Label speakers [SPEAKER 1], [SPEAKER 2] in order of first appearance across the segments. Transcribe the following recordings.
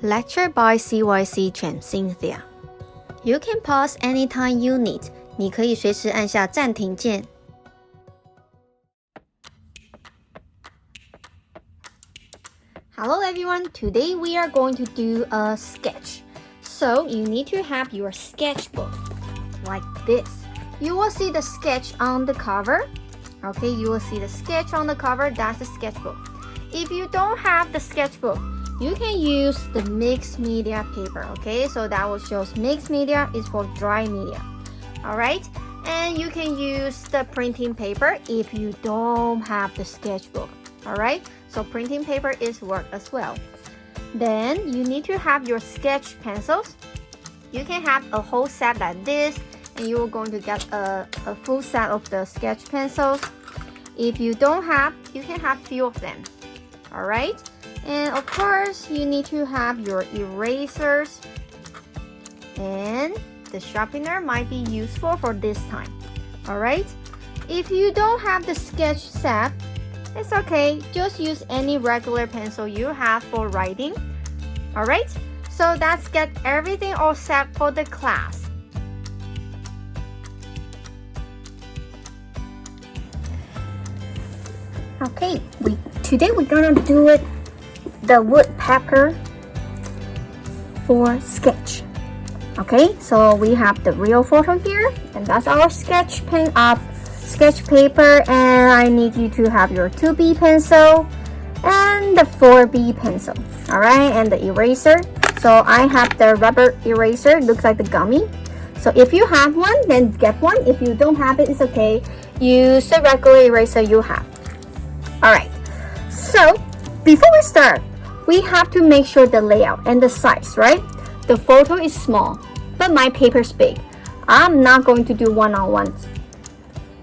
[SPEAKER 1] Lecture by CYC Chen Cynthia. You can pause anytime you need. 你可以随时按下暂停键。Hello everyone, today we are going to do a sketch. So you need to have your sketchbook like this. You will see the sketch on the cover. Okay, you will see the sketch on the cover, that's the sketchbook. If you don't have the sketchbook, you can use the mixed media paper, okay? So that will show mixed media is for dry media, all right? And you can use the printing paper if you don't have the sketchbook, all right? So printing paper is work as well. Then you need to have your sketch pencils. You can have a whole set like this, and you're going to get a full set of the sketch pencils. If you don't have, you can have few of them, all right? And of course, you need to have your erasers, and the sharpener might be useful for this time, all right? If you don't have the sketch set, it's okay, just use any regular pencil you have for writing, all right? So let's get everything all set for the class. Okay, today we're gonna do it the woodpecker for sketch. Okay, so we have the real photo here, and that's our sketch paper, and I need you to have your 2B pencil and the 4B pencil, all right, and the eraser. So I have the rubber eraser, it looks like the gummy. So if you have one, then get one. If you don't have it, it's okay, use the regular eraser you have. All right, so before we start, we have to make sure the layout and the size, right? The photo is small, but my paper is big. I'm not going to do one-on-ones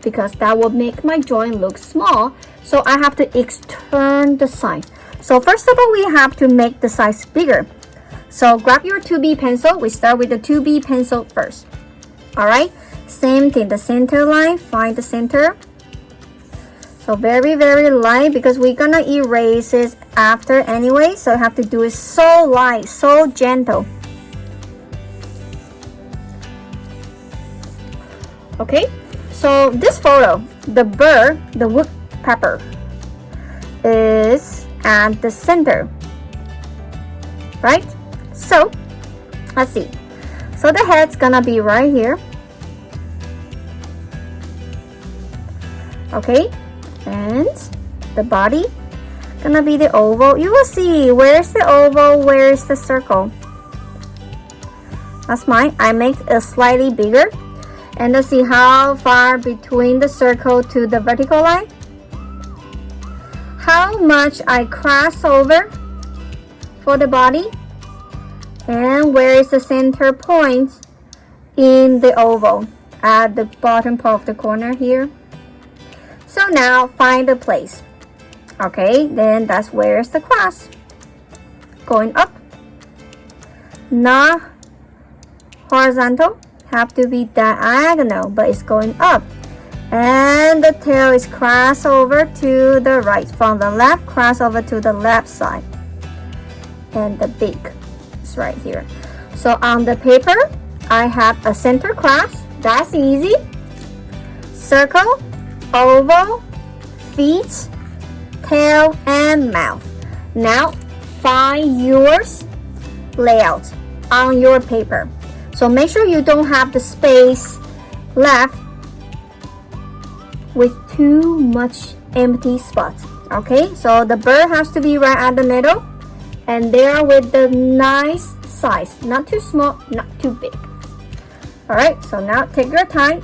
[SPEAKER 1] because that will make my drawing look small. So I have to extend the size. So first of all, we have to make the size bigger. So grab your 2B pencil. We start with the 2B pencil first. All right, same thing, the center line, find the center. So very, very light because we're gonna erase it after anyway. So I have to do it so light, so gentle. Okay, so this photo, the bird, the woodpecker, is at the center, right? So let's see. So the head's gonna be right here. Okay. And the body gonna be the oval. You will see where's the oval, where's the circle. That's mine. I make it slightly bigger, and let's see how far between the circle to the vertical line, how much I cross over for the body, and where is the center point in the oval at the bottom part of the corner here. So now find the place. Okay, then that's where's the cross. Going up. Not horizontal. Have to be diagonal, but it's going up. And the tail is cross over to the right. From the left, cross over to the left side. And the beak is right here. So on the paper, I have a center cross. That's easy. Circle, oval, feet, tail, and mouth. Now find yours layout on your paper. So make sure you don't have the space left with too much empty spots. Okay, so the bird has to be right at the middle, and there with the nice size, not too small, not too big. All right, so now take your time.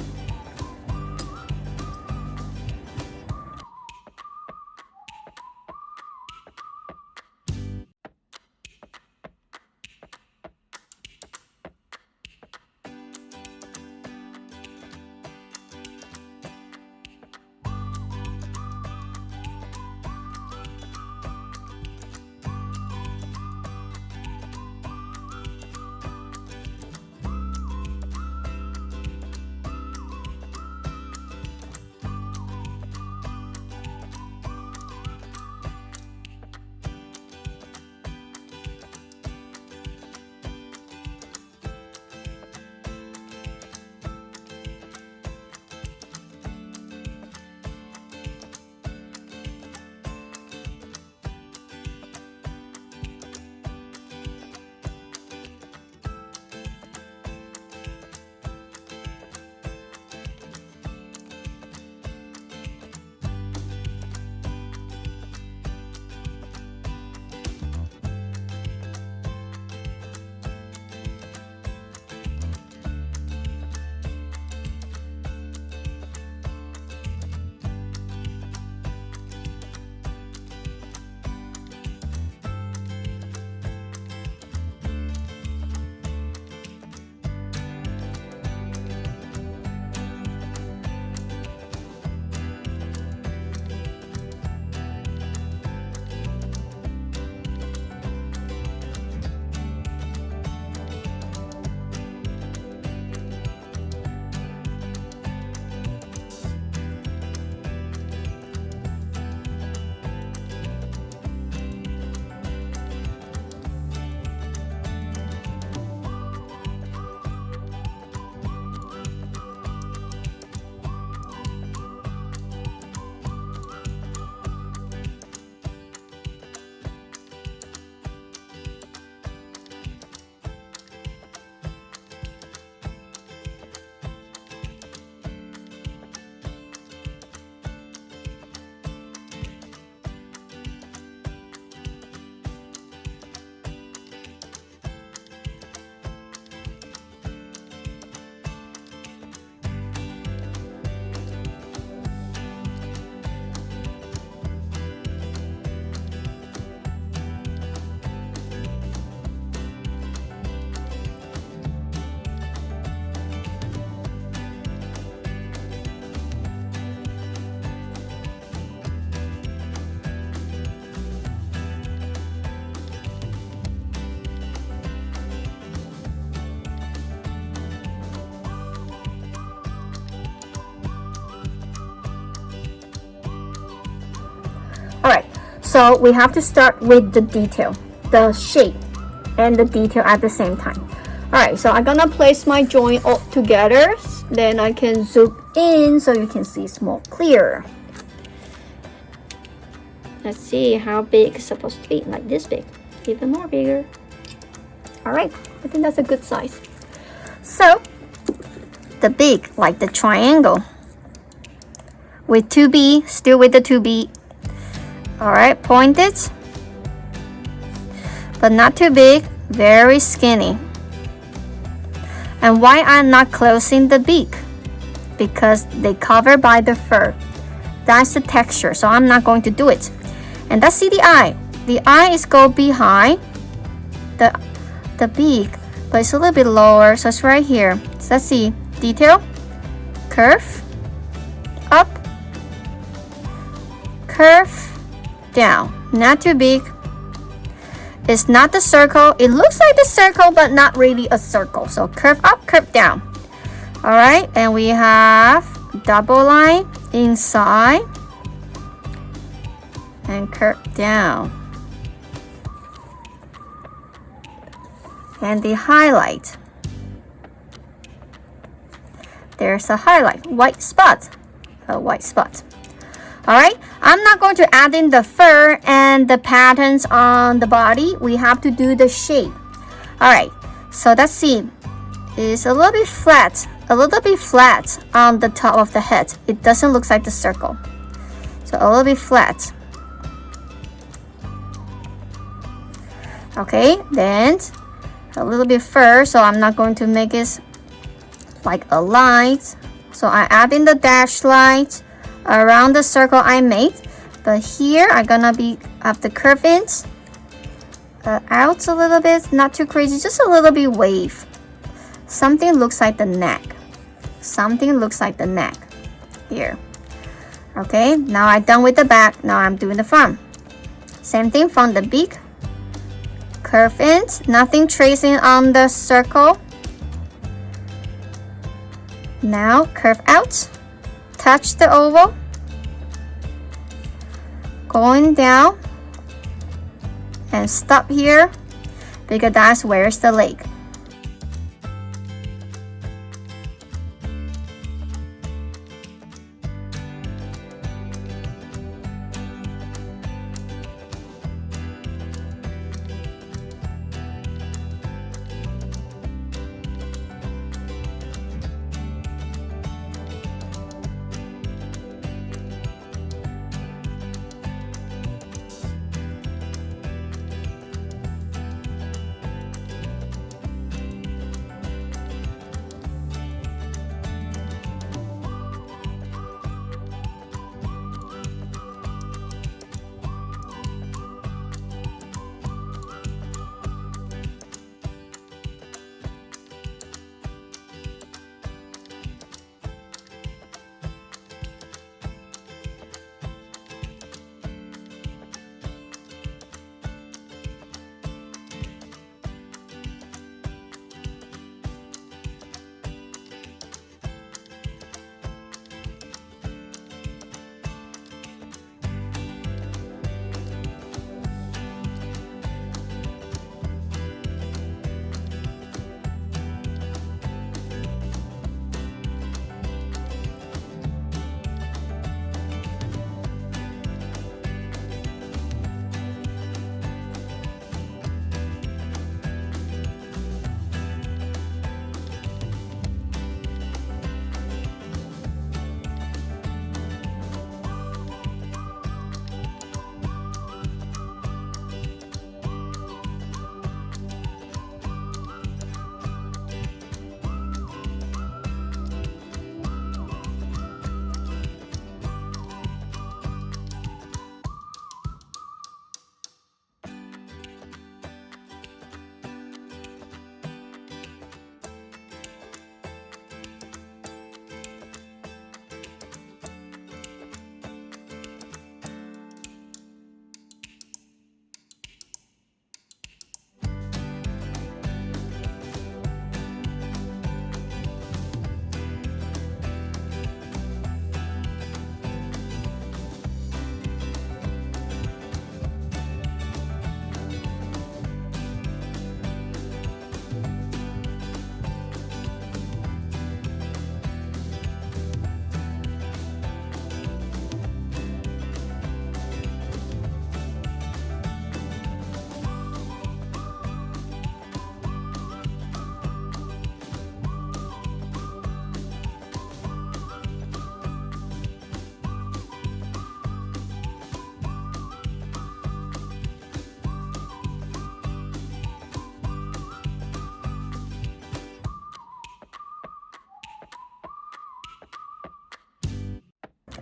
[SPEAKER 1] So we have to start with the detail, the shape and the detail at the same time. Alright, so I'm gonna place my joint all together, then I can zoom in so you can see it's more clear. Let's see how big it's supposed to be, like this big, even more bigger. Alright, I think that's a good size. So the big, like the triangle with 2B, still with the 2B. Alright, point it, but not too big, very skinny. And why I'm not closing the beak? Because they cover by the fur. That's the texture, so I'm not going to do it. And let's see the eye. The eye is go behind the beak, but it's a little bit lower, so it's right here. So let's see, detail, curve, up, curve, down. Not too big. It's not the circle. It looks like the circle, but not really a circle. So curve up, curve down. All right, and we have double line inside and curve down. And the highlight. There's a highlight, white spot, a white spot. All right, I'm not going to add in the fur and the patterns on the body. We have to do the shape. All right, so let's see. It's a little bit flat on the top of the head. It doesn't look like the circle. So a little bit flat. Okay, then a little bit fur, so I'm not going to make it like a line. So I add in the dash line around the circle I made, but here I'm gonna have the curve in out a little bit, not too crazy, just a little bit wave. Something looks like the neck. Something looks like the neck here. Okay, now I'm done with the back. Now I'm doing the front. Same thing from the beak. Curve in, nothing tracing on the circle. Now curve out. Touch the oval, going down, and stop here because that's where's the leg.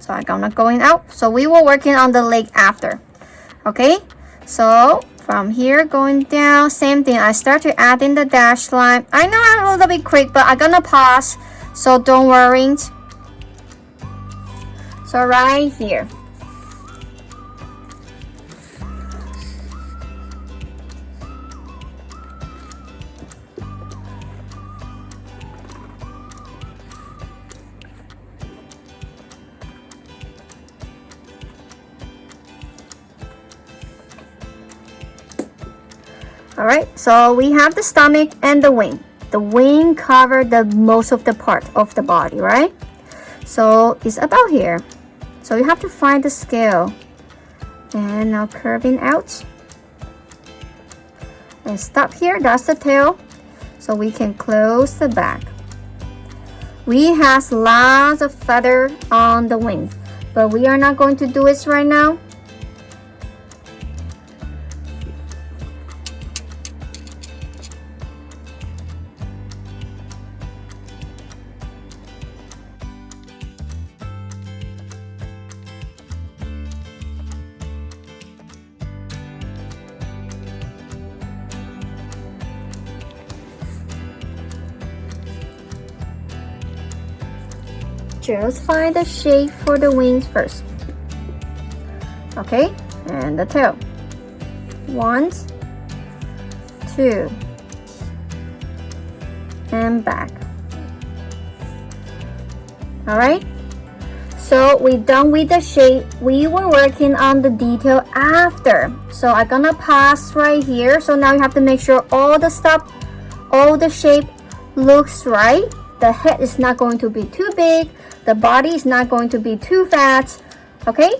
[SPEAKER 1] So I'm gonna going out. So we will working on the leg after. Okay, so from here going down, same thing. I start to add in the dash line. I know I'm a little bit quick, but I'm gonna pause, so don't worry. So right here. Alright, so we have the stomach and the wing. The wing cover the most of the part of the body, right? So it's about here. So you have to find the scale. And now curving out. And stop here, that's the tail. So we can close the back. We have lots of feather on the wing, but we are not going to do it right now. Just find the shape for the wings first. Okay, and the tail. 1, 2, and back. Alright, so we're done with the shape. We were working on the detail after. So I'm gonna pause right here. So now you have to make sure all the stuff, all the shape looks right. The head is not going to be too big. The body is not going to be too fat. Okay?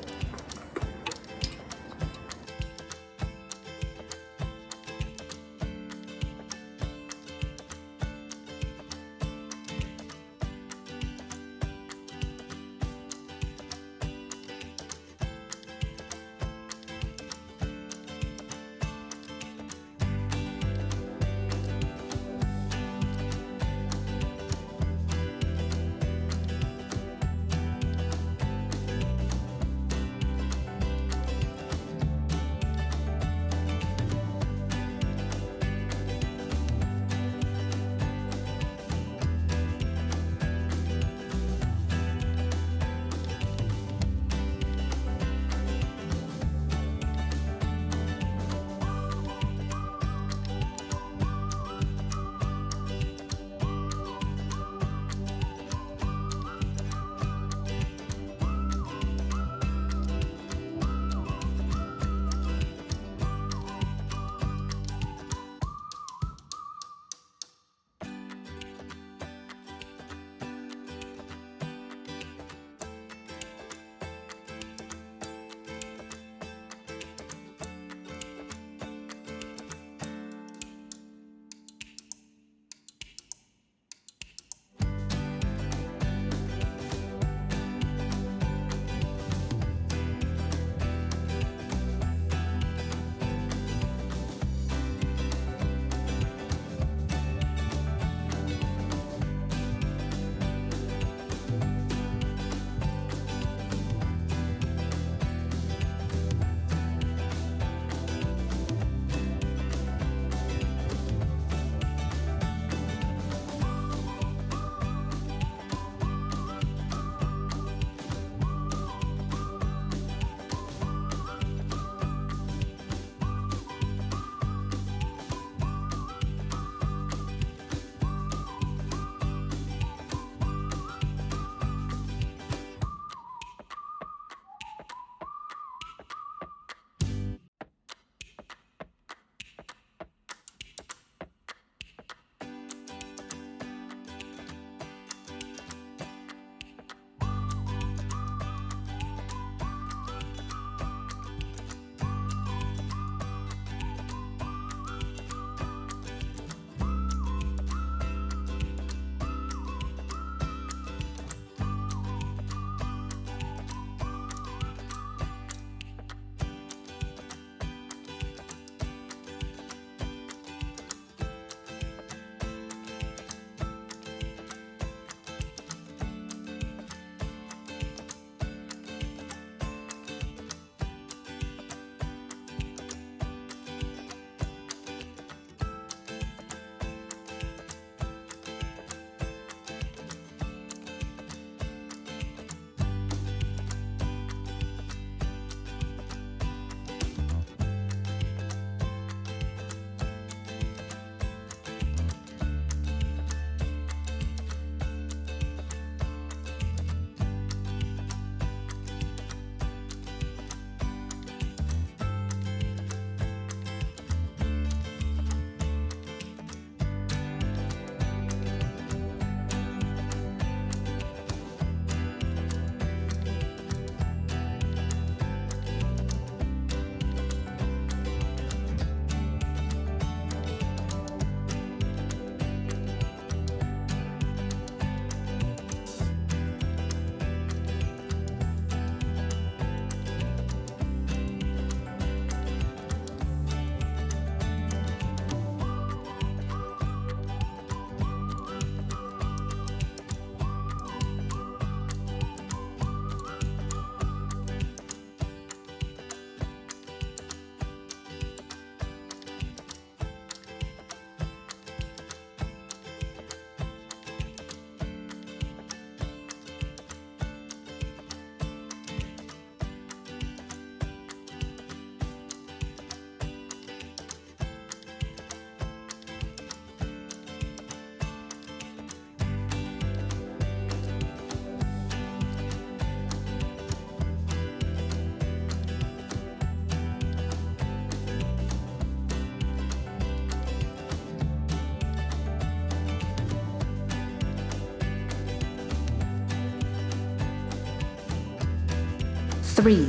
[SPEAKER 2] 3,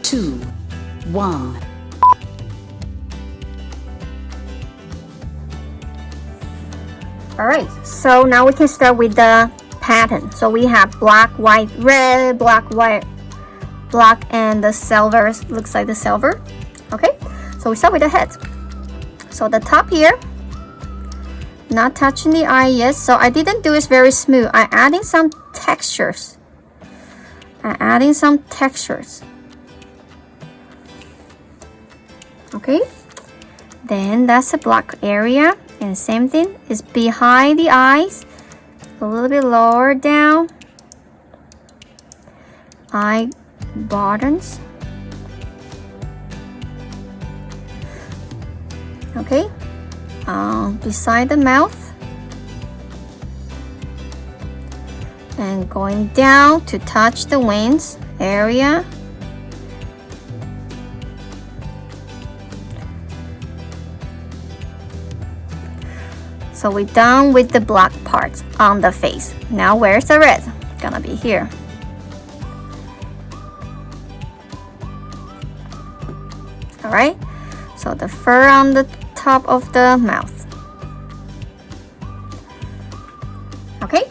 [SPEAKER 2] 2, 1.
[SPEAKER 1] Alright, so now we can start with the pattern. So we have black, white, red, black, white, black, and the silver. Looks like the silver. Okay, so we start with the head. So the top here, not touching the eye yet. So I didn't do it very smooth. I'm adding some textures. Okay, then that's the black area. And same thing is behind the eyes, a little bit lower down, eye bottoms. Okay, beside the mouth, and going down to touch the wings area. So we're done with the black parts on the face. Now where's the red? Gonna be here. Alright, so the fur on the top of the mouth. Okay,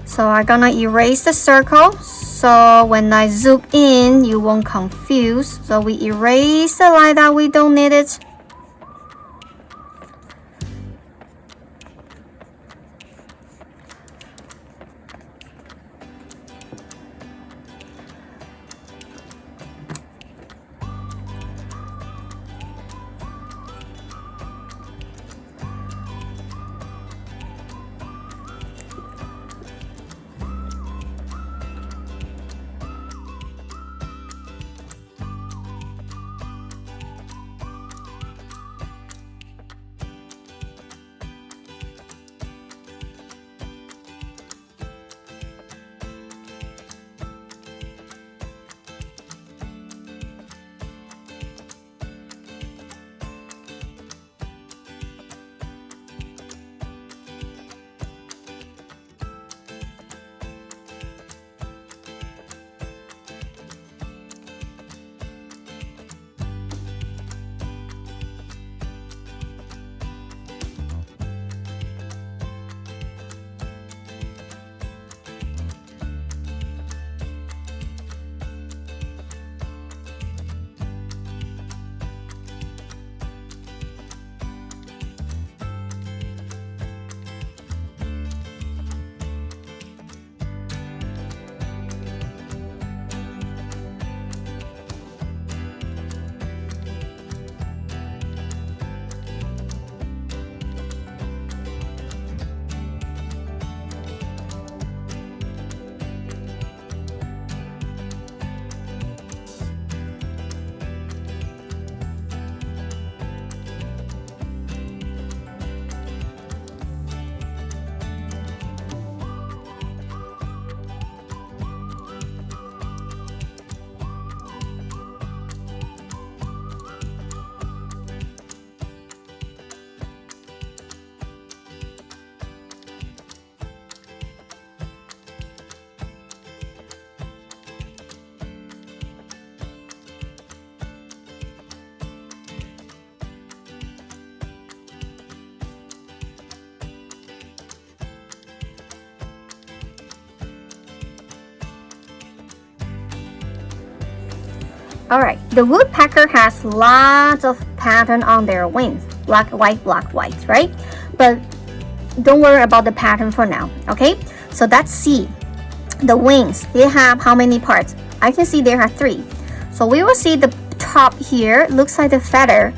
[SPEAKER 1] so I'm gonna erase the circle so when I zoom in you won't confuse. So we erase the line that we don't need it. Alright, the woodpecker has lots of pattern on their wings. Black, white, right? But don't worry about the pattern for now, okay? So let's see. The wings, they have how many parts? I can see there are 3. So we will see the top here, looks like the feather,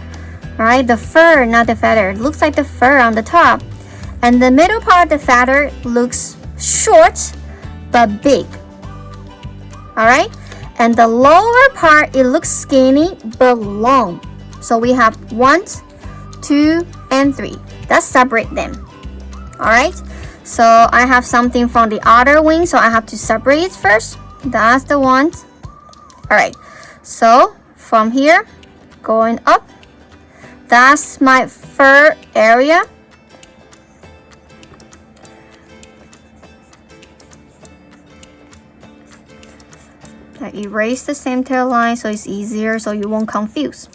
[SPEAKER 1] right? The fur, not the feather. Looks like the fur on the top. And the middle part, the feather, looks short but big. Alright? And the lower part, it looks skinny but long. So we have 1, 2, and 3. Let's separate them. Alright? So I have something from the other wing, so I have to separate it first. That's the one. Alright. So from here, going up, that's my fur area. I erase the center line so it's easier so you won't confuse.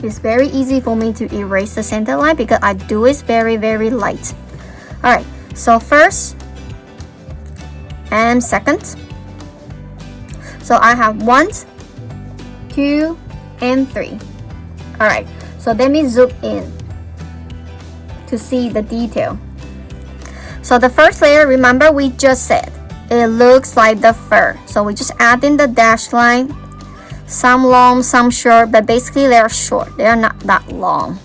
[SPEAKER 1] It's very easy for me to erase the center line because I do it very, very light. Alright, so first and second. So I have 1, 2, and 3. Alright, so let me zoom in to see the detail. So the first layer, remember we just said, it looks like the fur. So we just add in the dash line. Some long, some short, but basically they are short. They are not that long.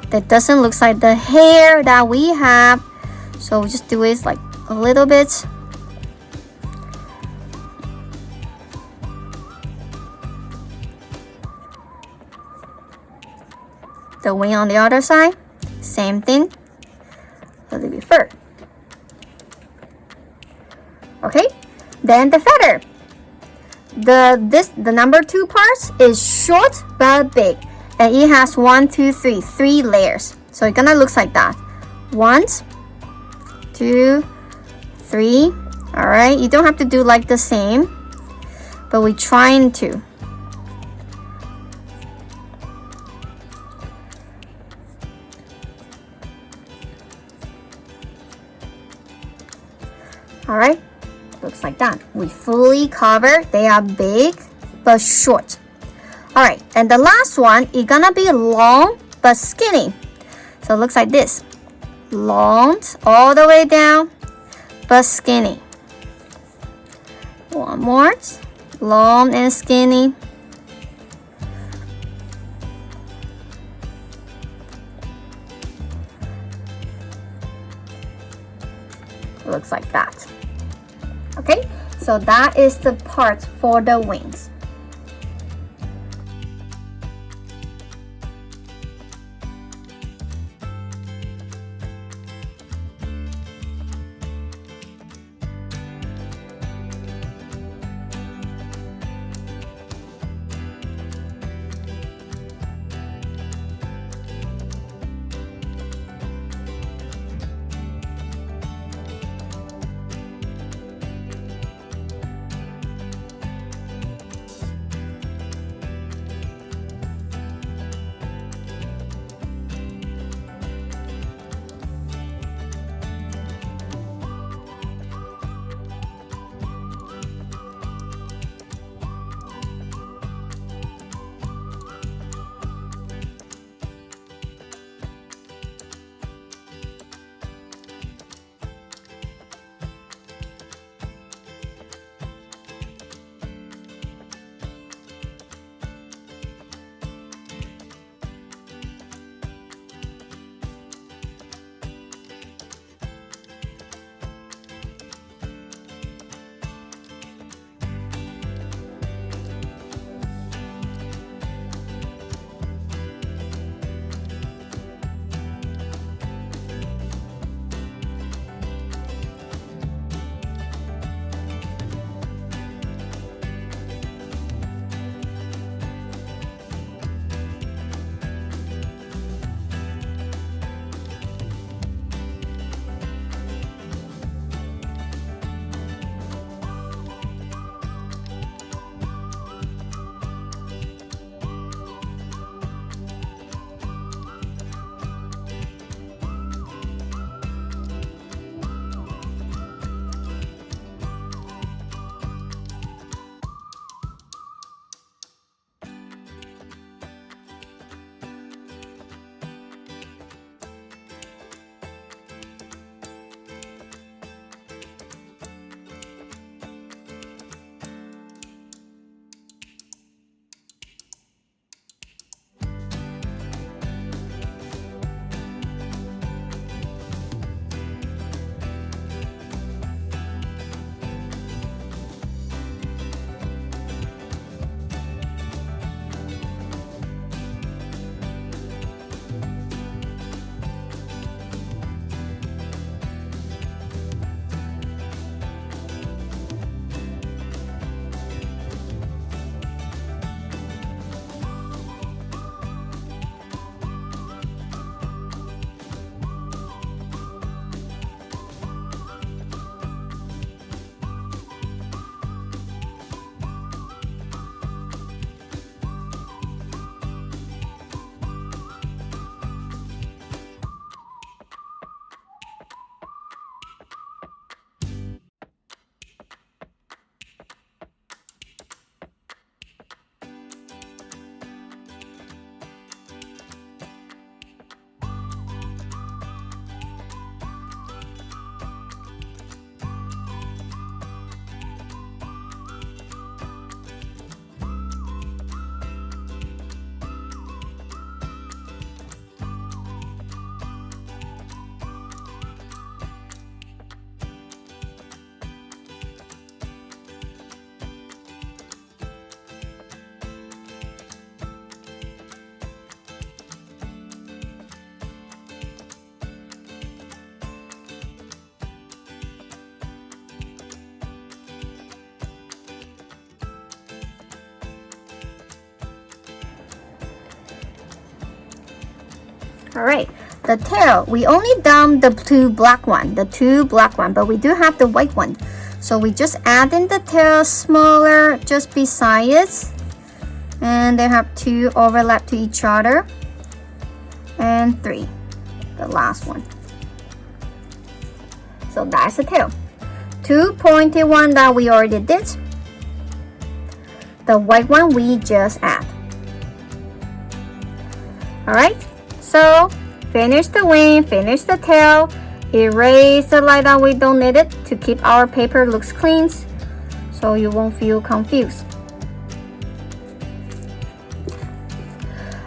[SPEAKER 1] That doesn't look like the hair that we have. So we just do it like a little bit. The wing on the other side, same thing. A little bit fur. Okay, then the feather. The number 2 parts is short but big, and it has 1, 2, 3, 3 layers. So it's gonna look like that. 1, 2, 3. All right, you don't have to do like the same, but we're trying to. All right, looks like that. We fully covered. They are big but short. All right, and the last one is gonna be long but skinny. So it looks like this. Long all the way down but skinny. One more. Long and skinny. Looks like that. Okay, so that is the part for the wings. Alright, the tail, we only done the two black one, but we do have the white one. So we just add in the tail smaller just beside it. And they have two overlap to each other. And three, the last one. So that's the tail. Two pointed one that we already did. The white one we just add. Alright, so finish the wing, finish the tail, erase the line that we don't need it to keep our paper looks clean so you won't feel confused.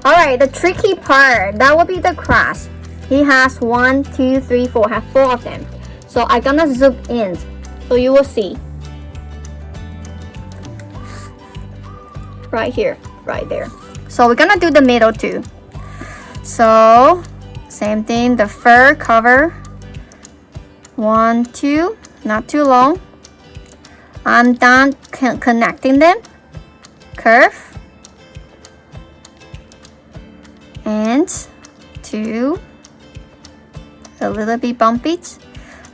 [SPEAKER 1] Alright, the tricky part, that will be the cross. He has 1, 2, 3, 4, have 4 of them. So I'm gonna zoom in so you will see. Right here, right there. So we're gonna do the middle too. So same thing, the fur cover. 1, 2, not too long. I'm done connecting them. Curve. And 2, a little bit bumpy.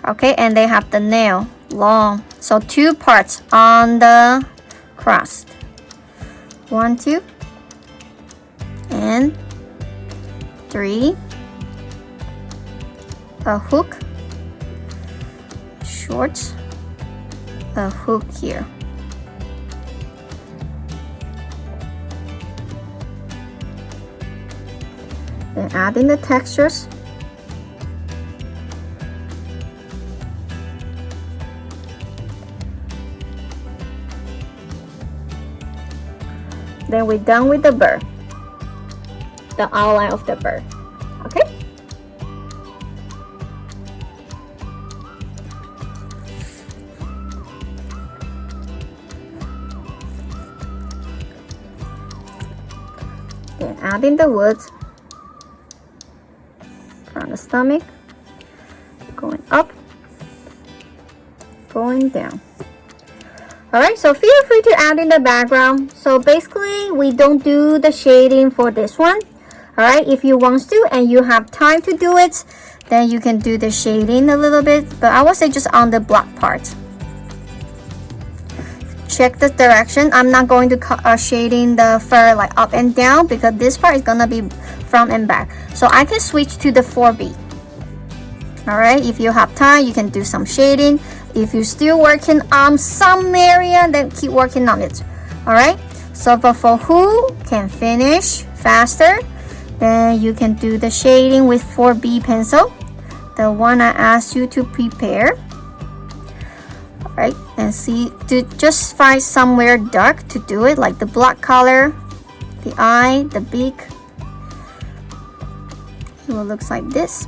[SPEAKER 1] Okay, and they have the nail long. So 2 parts on the cross. 1, 2, and 3. A hook, short, a hook here. Then add in the textures. Then we're done with the bird, the outline of the bird. Okay. Then add in the wood from the stomach, going up, going down. Alright, so feel free to add in the background. So basically, we don't do the shading for this one. Alright, if you want to and you have time to do it, then you can do the shading a little bit. But I would say just on the black part. Check the direction. I'm not going to shading the fur like up and down because this part is gonna be front and back. So I can switch to the 4B. Alright, if you have time, you can do some shading. If you're still working on some area, then keep working on it. Alright, so but for who can finish faster, then you can do the shading with 4B pencil, the one I asked you to prepare. Alright, and see, to just find somewhere dark to do it, like the black color, the eye, the beak. It will look like this.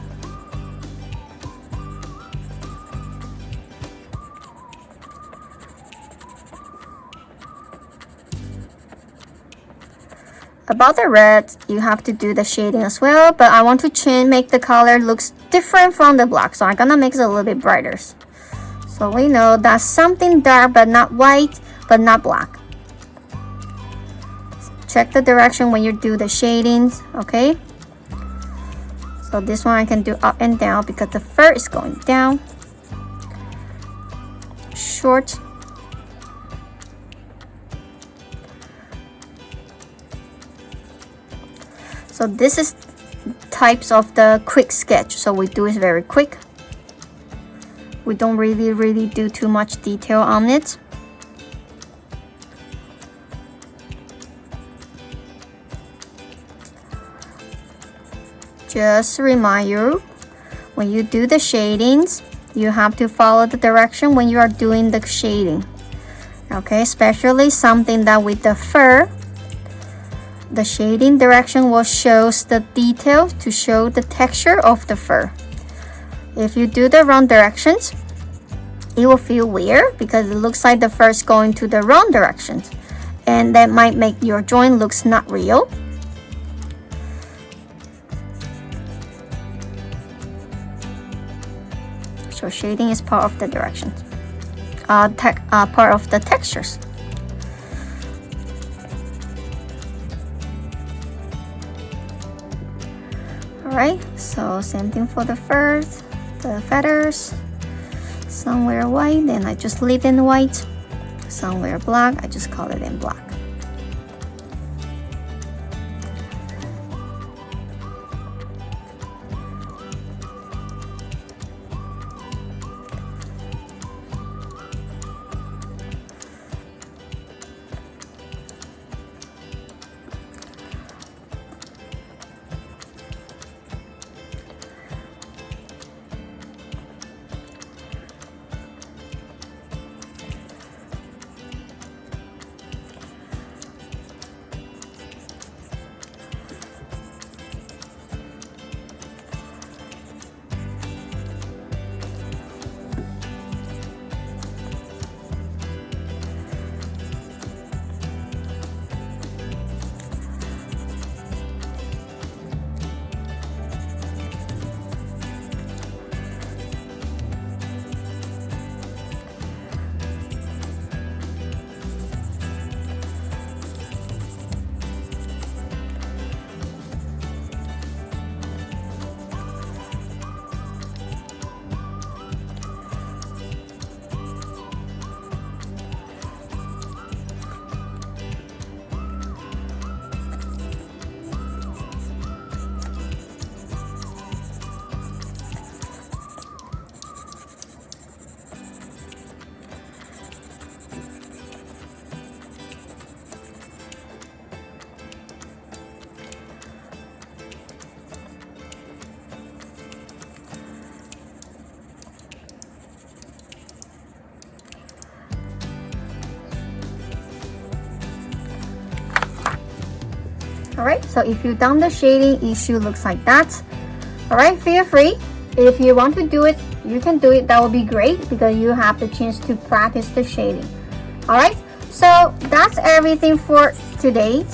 [SPEAKER 1] About the red, you have to do the shading as well, but I want to make the color looks different from the black, so I'm gonna make it a little bit brighter. So we know that's something dark but not white, but not black. Check the direction when you do the shadings, okay? So this one I can do up and down because the fur is going down. Short. So this is types of the quick sketch. So we do it very quick. We don't really do too much detail on it. Just remind you, when you do the shadings, you have to follow the direction when you are doing the shading. Okay, especially something that with the fur, the shading direction will show the detail to show the texture of the fur. If you do the wrong directions, it will feel weird because it looks like the fur is going to the wrong directions, and that might make your joint looks not real. So shading is part of the directions, part of the textures. Alright, so same thing for the furs, the feathers. Somewhere white, then I just leave in white. Somewhere black, I just color it in black. Alright, so if you've done the shading, it should look like that. Alright, feel free. If you want to do it, you can do it. That will be great because you have the chance to practice the shading. Alright, so that's everything for today.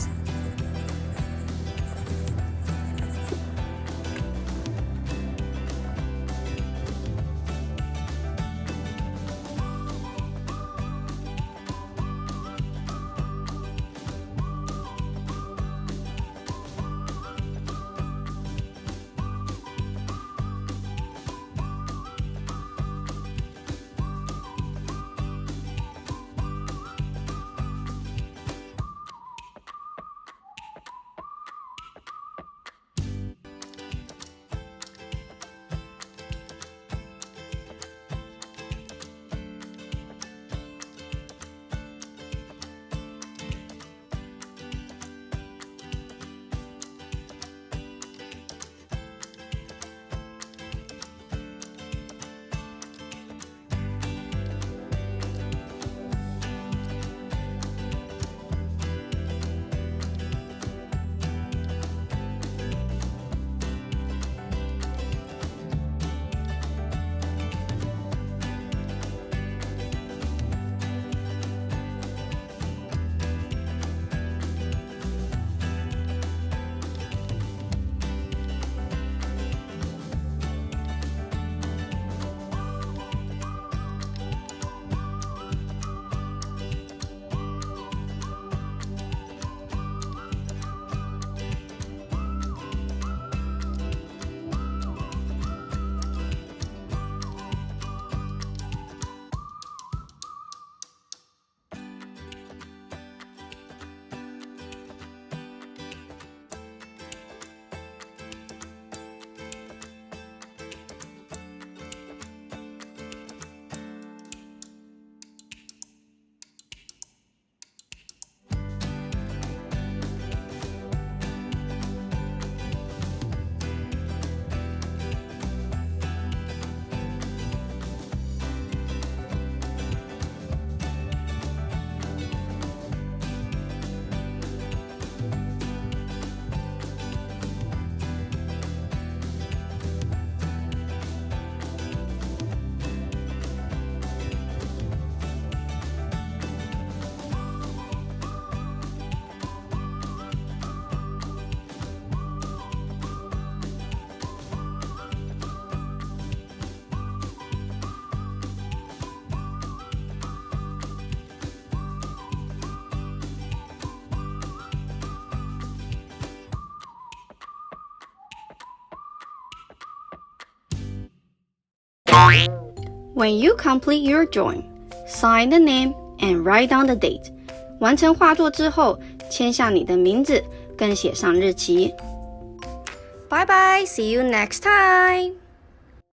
[SPEAKER 1] When you complete your drawing, sign the name and write down the date. 完成画作之后，签下你的名字，跟写上日期。Bye bye, see you next time!